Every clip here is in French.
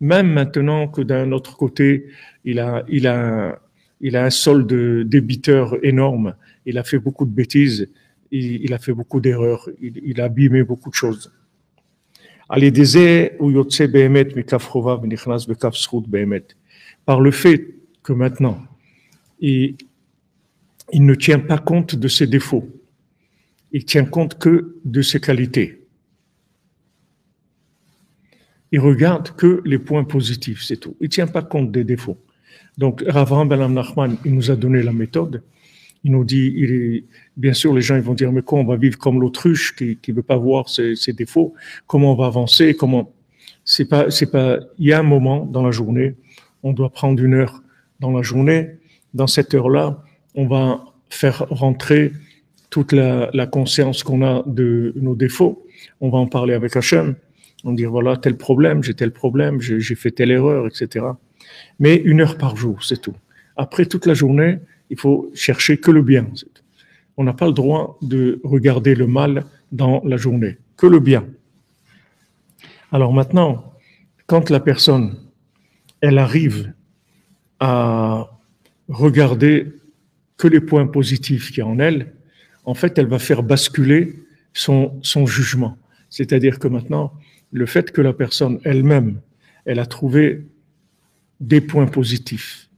Même maintenant que d'un autre côté, il a un solde débiteur énorme, il a fait beaucoup de bêtises, il a fait beaucoup d'erreurs, il a abîmé beaucoup de choses. Par le fait que maintenant, il, il ne tient pas compte de ses défauts, il tient compte que de ses qualités. Il regarde que les points positifs, c'est tout. Il ne tient pas compte des défauts. Donc, Rav Avraham ben Nachman, il nous a donné la méthode. Il nous dit, bien sûr, les gens ils vont dire, mais quoi, on va vivre comme l'autruche qui ne veut pas voir ses défauts? Comment on va avancer? C'est pas, il y a un moment dans la journée, on doit prendre une heure dans la journée. Dans cette heure-là, on va faire rentrer toute la conscience qu'on a de nos défauts. On va en parler avec Hachem. On dit, voilà, tel problème, j'ai fait telle erreur, etc. Mais une heure par jour, c'est tout. Après toute la journée, il faut chercher que le bien. On n'a pas le droit de regarder le mal dans la journée, que le bien. Alors maintenant, quand la personne, elle arrive à regarder que les points positifs qu'il y a en elle, en fait, elle va faire basculer son jugement. C'est-à-dire que maintenant, le fait que la personne elle-même, elle a trouvé des points positifs.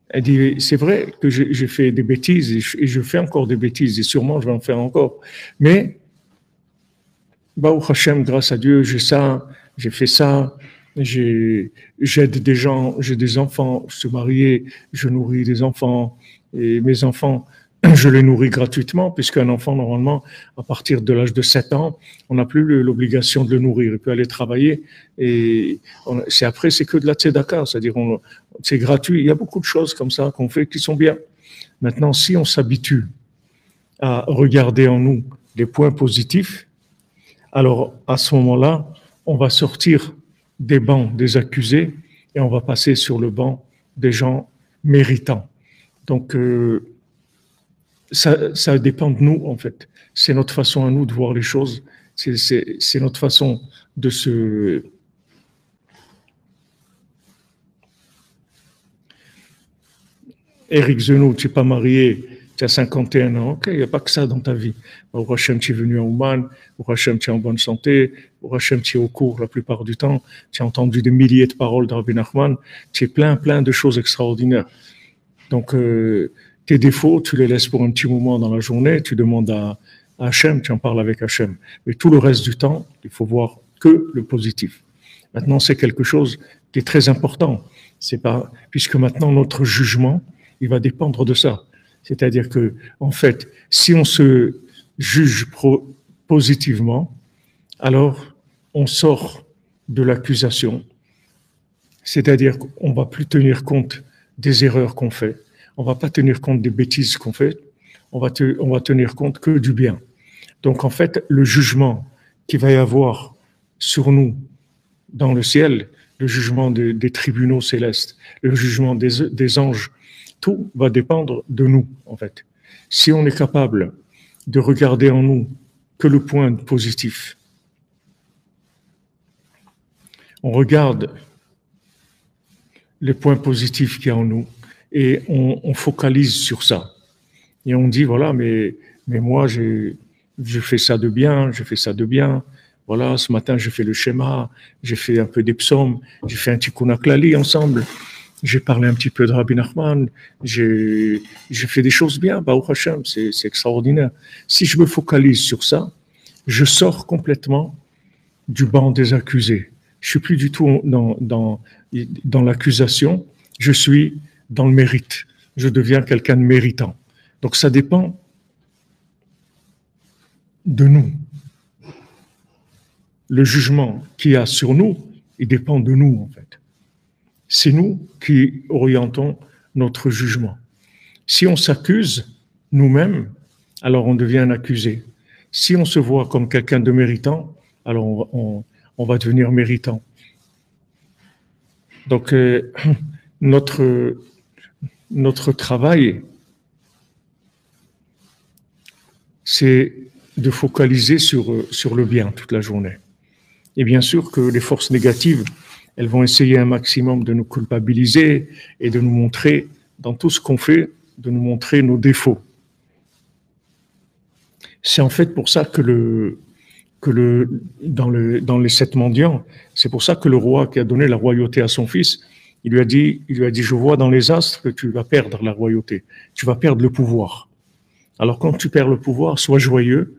Elle dit, c'est vrai que j'ai fait des bêtises et je fais encore des bêtises et sûrement je vais en faire encore. Mais, Baruch Hashem, grâce à Dieu, j'ai ça, j'ai fait ça, j'aide des gens, j'ai des enfants, je suis marié, je nourris des enfants et mes enfants, je les nourris gratuitement, puisqu'un enfant, normalement, à partir de l'âge de 7 ans, on n'a plus l'obligation de le nourrir. Il peut aller travailler et c'est que de la tzedaka, c'est-à-dire c'est gratuit. Il y a beaucoup de choses comme ça qu'on fait qui sont bien. Maintenant, si on s'habitue à regarder en nous les points positifs, alors à ce moment-là, on va sortir des bancs des accusés et on va passer sur le banc des gens méritants. Donc, ça dépend de nous, en fait. C'est notre façon à nous de voir les choses. C'est notre façon de se... Éric Zenou, tu n'es pas marié, tu as 51 ans. Ok, il n'y a pas que ça dans ta vie. Au Hachem, tu es venu à Ouman. Au Hachem, tu es en bonne santé. Au Hachem, tu es au cours la plupart du temps. Tu as entendu des milliers de paroles de Rabbi Nachman. Tu es plein de choses extraordinaires. Donc, tes défauts, tu les laisses pour un petit moment dans la journée, tu demandes à Hachem, tu en parles avec Hachem. Mais tout le reste du temps, il faut voir que le positif. Maintenant, c'est quelque chose qui est très important. C'est pas, puisque maintenant, notre jugement, il va dépendre de ça. C'est-à-dire que, en fait, si on se juge positivement, alors on sort de l'accusation. C'est-à-dire qu'on va plus tenir compte des erreurs qu'on fait. On va pas tenir compte des bêtises qu'on fait. On va tenir compte que du bien. Donc, en fait, le jugement qu'il va y avoir sur nous dans le ciel, le jugement des tribunaux célestes, le jugement des anges, tout va dépendre de nous, en fait. Si on est capable de regarder en nous que le point positif, on regarde les points positifs qu'il y a en nous et on focalise sur ça. Et on dit, voilà, mais moi, je fais ça de bien, je fais ça de bien. Voilà, ce matin, j'ai fait le schéma, j'ai fait un peu des psaumes, j'ai fait un tikkun haklali ensemble. J'ai parlé un petit peu de Rabbi Nachman, j'ai fait des choses bien, Baruch Hashem, c'est extraordinaire. Si je me focalise sur ça, je sors complètement du banc des accusés. Je suis plus du tout dans l'accusation, je suis dans le mérite. Je deviens quelqu'un de méritant. Donc ça dépend de nous. Le jugement qu'il y a sur nous, il dépend de nous, en fait. C'est nous qui orientons notre jugement. Si on s'accuse nous-mêmes, alors on devient un accusé. Si on se voit comme quelqu'un de méritant, alors on va devenir méritant. Donc, notre travail, c'est de focaliser sur le bien toute la journée. Et bien sûr que les forces négatives, elles vont essayer un maximum de nous culpabiliser et de nous montrer, dans tout ce qu'on fait, de nous montrer nos défauts. C'est en fait pour ça que dans les 7 mendiants, c'est pour ça que le roi qui a donné la royauté à son fils, il lui a dit, je vois dans les astres que tu vas perdre la royauté, tu vas perdre le pouvoir. Alors quand tu perds le pouvoir, sois joyeux,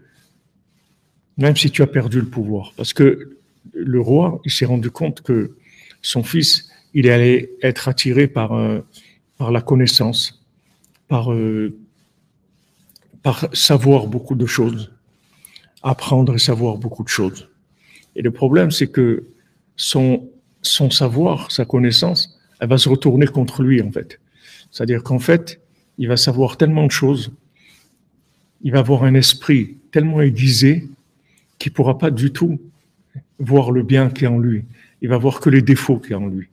même si tu as perdu le pouvoir. Parce que le roi, il s'est rendu compte que son fils, il allait être attiré par la connaissance, par savoir beaucoup de choses, apprendre et savoir beaucoup de choses. Et le problème, c'est que son savoir, sa connaissance, elle va se retourner contre lui, en fait. C'est-à-dire qu'en fait, il va savoir tellement de choses, il va avoir un esprit tellement aiguisé qu'il ne pourra pas du tout voir le bien qui est en lui. Il va voir que les défauts qui est en lui.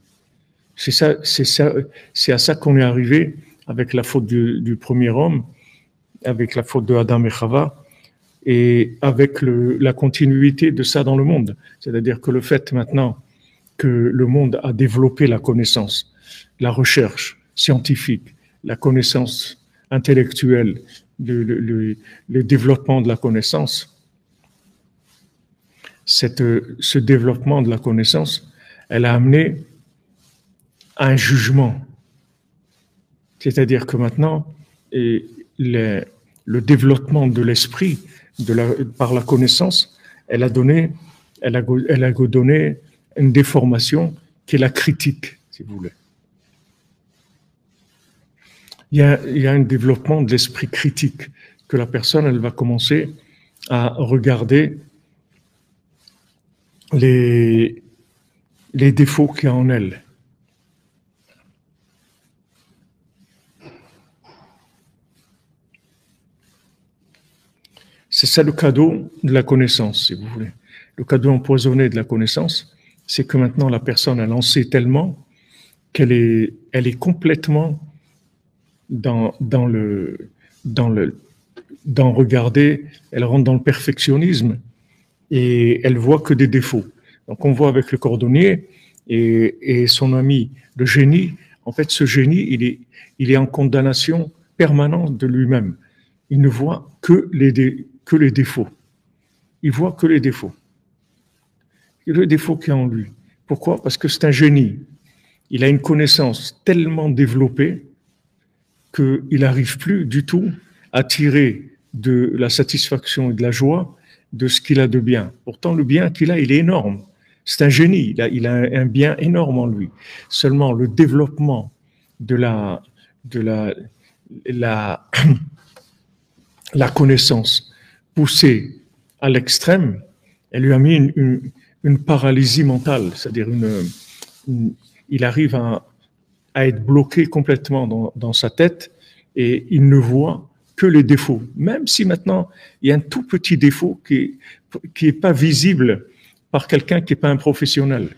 C'est à ça qu'on est arrivé avec la faute du premier homme, avec la faute de Adam et Chava, et avec la continuité de ça dans le monde. C'est-à-dire que le fait maintenant que le monde a développé la connaissance, la recherche scientifique, la connaissance intellectuelle, le développement de la connaissance, ce développement de la connaissance, elle a amené à un jugement. C'est-à-dire que maintenant, le développement de l'esprit par la connaissance, elle a donné une déformation qui est la critique, si vous voulez. Il y a un développement de l'esprit critique que la personne, elle va commencer à regarder les défauts qu'il y a en elle. C'est ça le cadeau de la connaissance, si vous voulez. Le cadeau empoisonné de la connaissance, c'est que maintenant la personne, elle en sait tellement qu'elle est complètement dans regarder, elle rentre dans le perfectionnisme et elle voit que des défauts. Donc on voit avec le cordonnier et son ami, le génie. En fait, ce génie, il est en condamnation permanente de lui-même. Il ne voit que les défauts. Il voit que les défauts. Et le défaut qu'il y a en lui. Pourquoi? Parce que c'est un génie. Il a une connaissance tellement développée qu'il n'arrive plus du tout à tirer de la satisfaction et de la joie de ce qu'il a de bien. Pourtant, le bien qu'il a, il est énorme. C'est un génie. Il a un bien énorme en lui. Seulement, le développement de la connaissance poussée à l'extrême, elle lui a mis une paralysie mentale, c'est-à-dire il arrive à être bloqué complètement dans sa tête et il ne voit que les défauts. Même si maintenant il y a un tout petit défaut qui est pas visible par quelqu'un qui n'est pas un professionnel,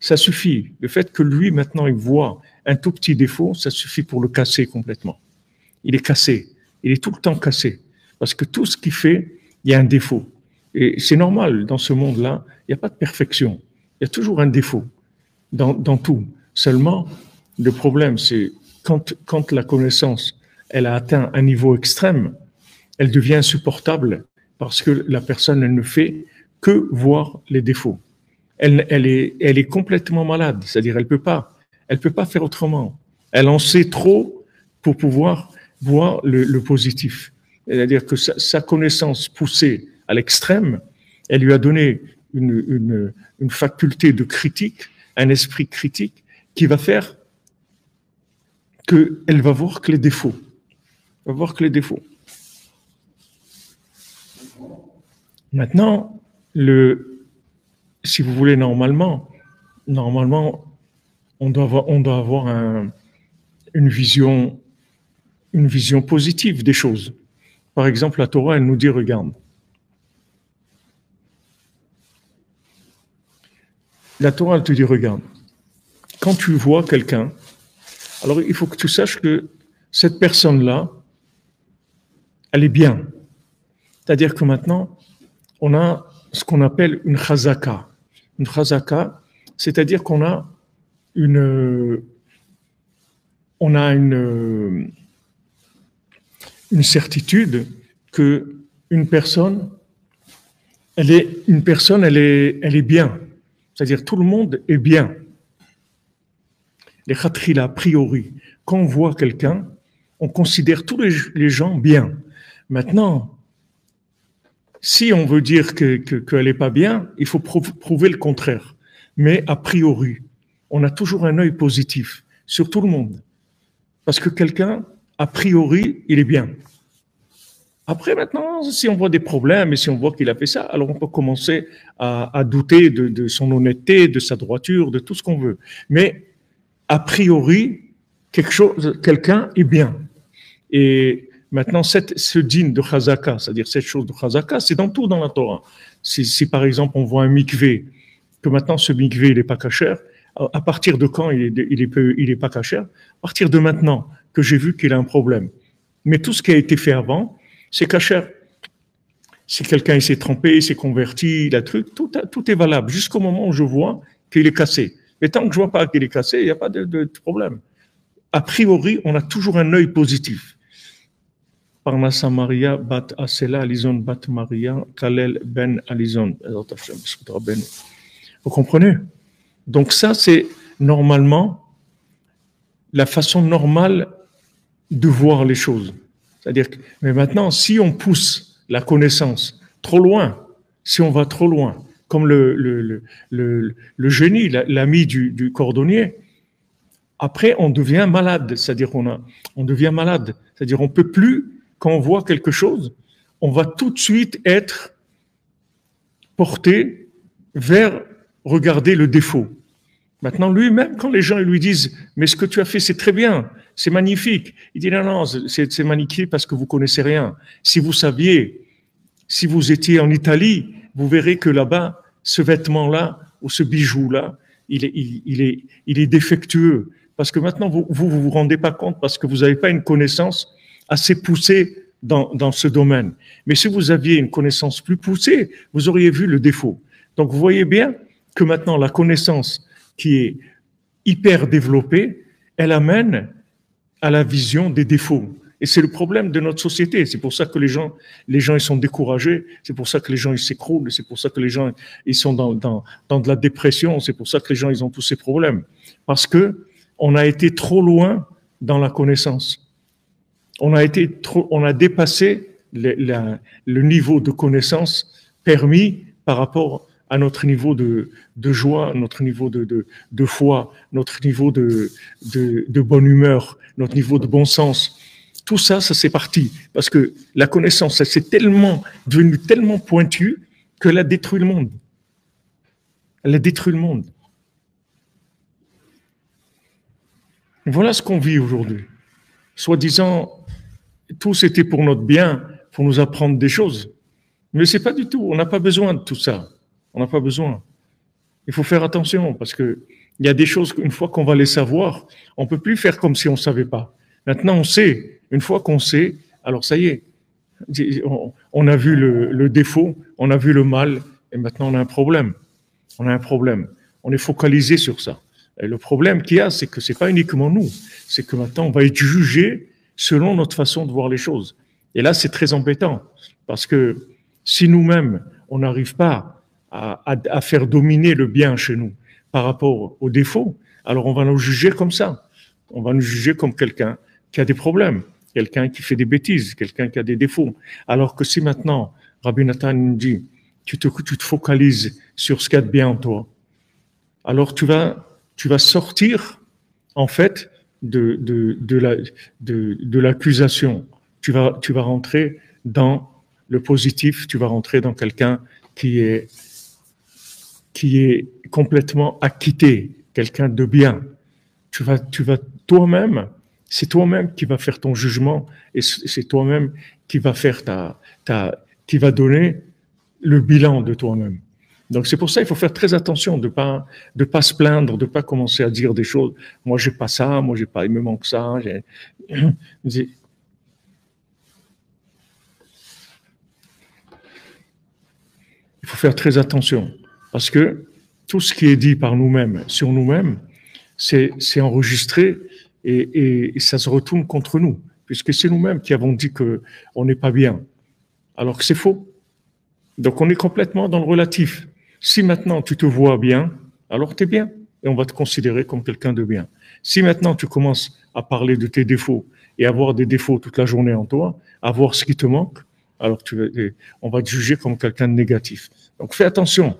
ça suffit. Le fait que lui maintenant il voit un tout petit défaut, ça suffit pour le casser complètement. Il est cassé, il est tout le temps cassé. Parce que tout ce qu'il fait, il y a un défaut. Et c'est normal, dans ce monde-là, il n'y a pas de perfection. Il y a toujours un défaut dans tout. Seulement, le problème, c'est quand la connaissance, elle a atteint un niveau extrême, elle devient insupportable parce que la personne, elle ne fait que voir les défauts. Elle est complètement malade, c'est-à-dire elle peut pas faire autrement. Elle en sait trop pour pouvoir voir le positif. C'est-à-dire que sa connaissance poussée à l'extrême, elle lui a donné une faculté de critique, un esprit critique qui va faire qu'elle va voir que les défauts. Elle va voir que les défauts. Maintenant, si vous voulez, normalement, on doit avoir une vision positive des choses. Par exemple, la Torah, elle nous dit, regarde, la Torah, elle te dit, regarde, quand tu vois quelqu'un, alors il faut que tu saches que cette personne-là, elle est bien. C'est-à-dire que maintenant, on a ce qu'on appelle une chazaka. Une chazaka, c'est-à-dire qu'on a une, on a une certitude que une personne, elle est bien. C'est-à-dire tout le monde est bien. Les khatrila, a priori, quand on voit quelqu'un, on considère tous les gens bien. Maintenant, si on veut dire qu'elle n'est pas bien, il faut prouver le contraire. Mais a priori, on a toujours un œil positif sur tout le monde. Parce que quelqu'un, a priori, il est bien. Après, maintenant, si on voit des problèmes et si on voit qu'il a fait ça, alors on peut commencer à douter de son honnêteté, de sa droiture, de tout ce qu'on veut. Mais a priori, quelqu'un est bien. Et maintenant, ce dîne de Chazaka, c'est-à-dire cette chose de Chazaka, c'est dans tout dans la Torah. Si par exemple on voit un mikvé, que maintenant ce mikvé il n'est pas kasher, à partir de quand il est pas kasher? À partir de maintenant que j'ai vu qu'il a un problème. Mais tout ce qui a été fait avant, c'est kasher. Si quelqu'un s'est trompé, il s'est converti, il a truc, tout est valable jusqu'au moment où je vois qu'il est cassé. Mais tant que je vois pas qu'il est cassé, il n'y a pas de problème. A priori, on a toujours un œil positif. Parnassa Maria bat Asela Alison bat Maria Kalel ben Alison. Vous comprenez? Donc ça, c'est normalement la façon normale de voir les choses. C'est-à-dire que, mais maintenant, si on pousse la connaissance trop loin, si on va trop loin, comme le génie, l'ami du cordonnier, après on devient malade, c'est-à-dire on devient malade, c'est-à-dire on peut plus, quand on voit quelque chose, on va tout de suite être porté vers regarder le défaut. Maintenant, lui-même, quand les gens lui disent « Mais ce que tu as fait, c'est très bien, c'est magnifique », il dit « Non, non, c'est magnifique parce que vous connaissez rien. Si vous saviez, si vous étiez en Italie, vous verrez que là-bas, ce vêtement-là ou ce bijou-là, il est défectueux. Parce que maintenant, vous rendez pas compte parce que vous n'avez pas une connaissance assez poussée dans ce domaine. Mais si vous aviez une connaissance plus poussée, vous auriez vu le défaut. Donc, vous voyez bien que maintenant, la connaissance qui est hyper développée, elle amène à la vision des défauts. Et c'est le problème de notre société. C'est pour ça que les gens ils sont découragés. C'est pour ça que les gens ils s'écroulent. C'est pour ça que les gens ils sont dans de la dépression. C'est pour ça que les gens ils ont tous ces problèmes. Parce que on a été trop loin dans la connaissance. On a dépassé le niveau de connaissance permis par rapport à notre niveau de joie, notre niveau de foi, notre niveau de bonne humeur, notre niveau de bon sens. Tout ça, c'est parti. Parce que la connaissance, elle s'est devenue tellement pointue qu'elle a détruit le monde. Elle a détruit le monde. Voilà ce qu'on vit aujourd'hui. Soi-disant, tout c'était pour notre bien, pour nous apprendre des choses. Mais c'est pas du tout. On n'a pas besoin de tout ça. On n'a pas besoin. Il faut faire attention parce que il y a des choses qu'une fois qu'on va les savoir, on peut plus faire comme si on savait pas. Maintenant, on sait. Une fois qu'on sait, alors ça y est. On a vu le défaut, on a vu le mal, et maintenant on a un problème. On a un problème. On est focalisé sur ça. Et le problème qu'il y a, c'est que c'est pas uniquement nous. C'est que maintenant on va être jugé selon notre façon de voir les choses. Et là, c'est très embêtant parce que si nous-mêmes on n'arrive pas à faire dominer le bien chez nous par rapport au défaut, alors on va nous juger comme ça. On va nous juger comme quelqu'un qui a des problèmes, quelqu'un qui fait des bêtises, quelqu'un qui a des défauts. Alors que si maintenant, Rabbi Nathan nous dit, tu te focalises sur ce qu'il y a de bien en toi, alors tu vas sortir, en fait, de l'accusation. Tu vas rentrer dans le positif, tu vas rentrer dans quelqu'un qui est complètement acquitté, quelqu'un de bien. Tu vas toi-même, c'est toi-même qui va faire ton jugement et c'est toi-même qui va faire qui va donner le bilan de toi-même. Donc c'est pour ça il faut faire très attention de pas se plaindre, de pas commencer à dire des choses. Moi j'ai pas ça, moi j'ai pas, il me manque ça. Il faut faire très attention parce que tout ce qui est dit par nous-mêmes, sur nous-mêmes, c'est enregistré et ça se retourne contre nous, puisque c'est nous-mêmes qui avons dit qu'on n'est pas bien, alors que c'est faux. Donc on est complètement dans le relatif. Si maintenant tu te vois bien, alors tu es bien, et on va te considérer comme quelqu'un de bien. Si maintenant tu commences à parler de tes défauts et avoir des défauts toute la journée en toi, à voir ce qui te manque, alors on va te juger comme quelqu'un de négatif. Donc fais attention.